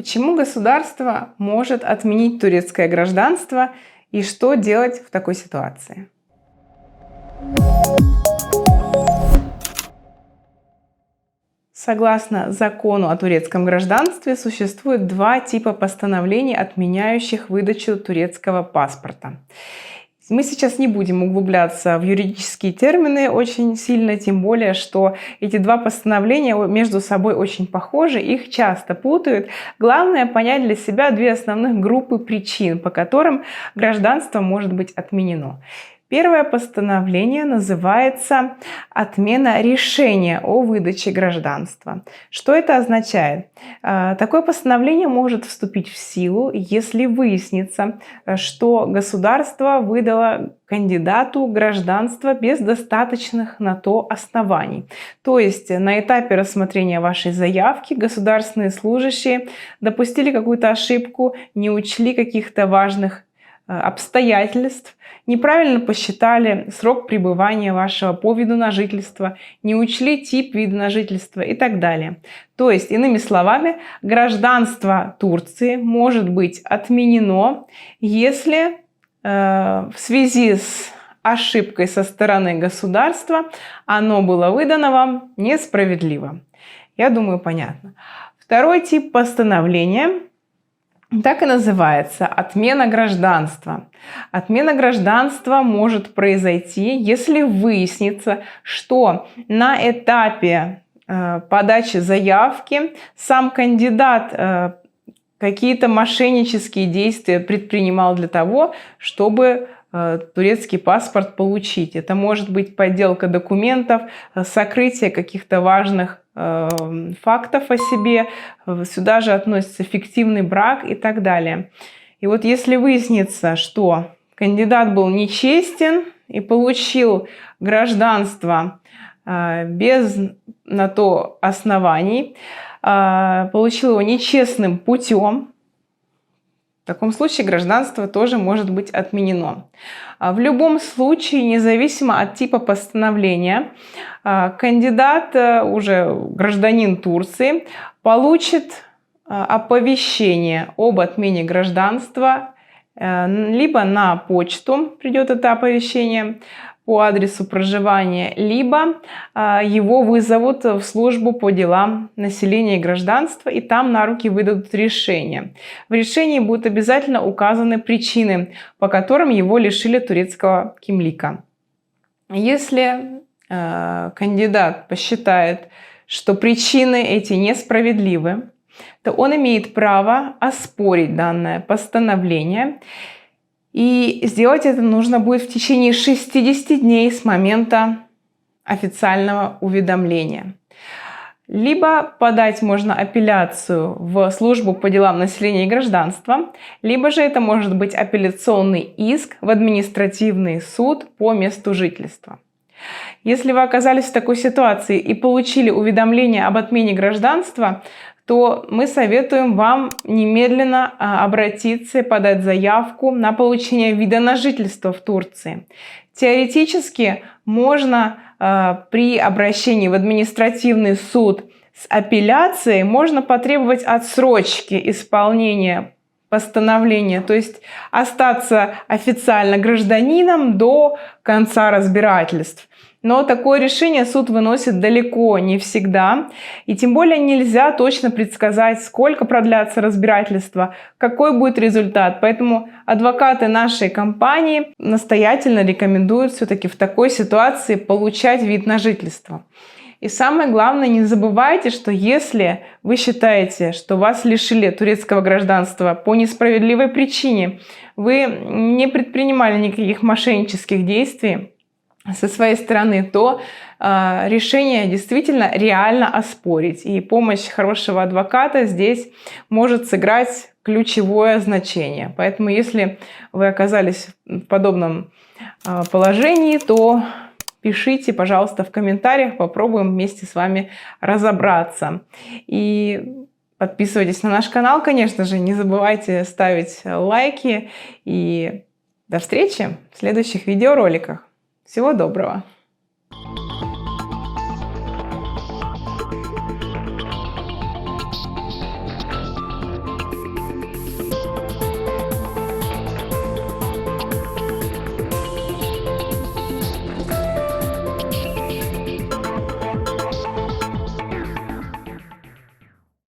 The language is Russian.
Почему государство может отменить турецкое гражданство и что делать в такой ситуации? Согласно закону о турецком гражданстве, существует два типа постановлений, отменяющих выдачу турецкого паспорта. Мы сейчас не будем углубляться в юридические термины очень сильно, тем более, что эти два постановления между собой очень похожи, их часто путают. Главное понять для себя две основных группы причин, по которым гражданство может быть отменено. Первое постановление называется «Отмена решения о выдаче гражданства». Что это означает? Такое постановление может вступить в силу, если выяснится, что государство выдало кандидату гражданство без достаточных на то оснований. То есть на этапе рассмотрения вашей заявки государственные служащие допустили какую-то ошибку, не учли каких-то важных обстоятельств, неправильно посчитали срок пребывания вашего по виду на жительство, не учли тип вида на жительство и так далее. То есть, иными словами, гражданство Турции может быть отменено, если в связи с ошибкой со стороны государства оно было выдано вам несправедливо. Я думаю, понятно. Второй тип постановления так и называется – отмена гражданства. Отмена гражданства может произойти, если выяснится, что на этапе подачи заявки сам кандидат какие-то мошеннические действия предпринимал для того, чтобы турецкий паспорт получить. Это может быть подделка документов, сокрытие каких-то важных фактов о себе, сюда же относится фиктивный брак и так далее. И вот если выяснится, что кандидат был нечестен и получил гражданство без на то оснований, получил его нечестным путем, в таком случае гражданство тоже может быть отменено. В любом случае, независимо от типа постановления, кандидат, уже гражданин Турции, получит оповещение об отмене гражданства, либо на почту придет это оповещение по адресу проживания, либо его вызовут в службу по делам населения и гражданства, и там на руки выдадут решение. В решении будут обязательно указаны причины, по которым его лишили турецкого кимлика. Если кандидат посчитает, что причины эти несправедливы, то он имеет право оспорить данное постановление. И сделать это нужно будет в течение 60 дней с момента официального уведомления. Либо подать можно апелляцию в службу по делам населения и гражданства, либо же это может быть апелляционный иск в административный суд по месту жительства. Если вы оказались в такой ситуации и получили уведомление об отмене гражданства, то мы советуем вам немедленно обратиться и подать заявку на получение вида на жительство в Турции. Теоретически можно при обращении в административный суд с апелляцией можно потребовать отсрочки исполнения постановления, то есть остаться официально гражданином до конца разбирательств. Но такое решение суд выносит далеко не всегда, и тем более нельзя точно предсказать, сколько продлятся разбирательства, какой будет результат. Поэтому адвокаты нашей компании настоятельно рекомендуют все-таки в такой ситуации получать вид на жительство. И самое главное, не забывайте, что если вы считаете, что вас лишили турецкого гражданства по несправедливой причине, вы не предпринимали никаких мошеннических действий со своей стороны, то решение действительно реально оспорить. И помощь хорошего адвоката здесь может сыграть ключевое значение. Поэтому если вы оказались в подобном положении, то пишите, пожалуйста, в комментариях, попробуем вместе с вами разобраться. И подписывайтесь на наш канал, конечно же, не забывайте ставить лайки. И до встречи в следующих видеороликах. Всего доброго!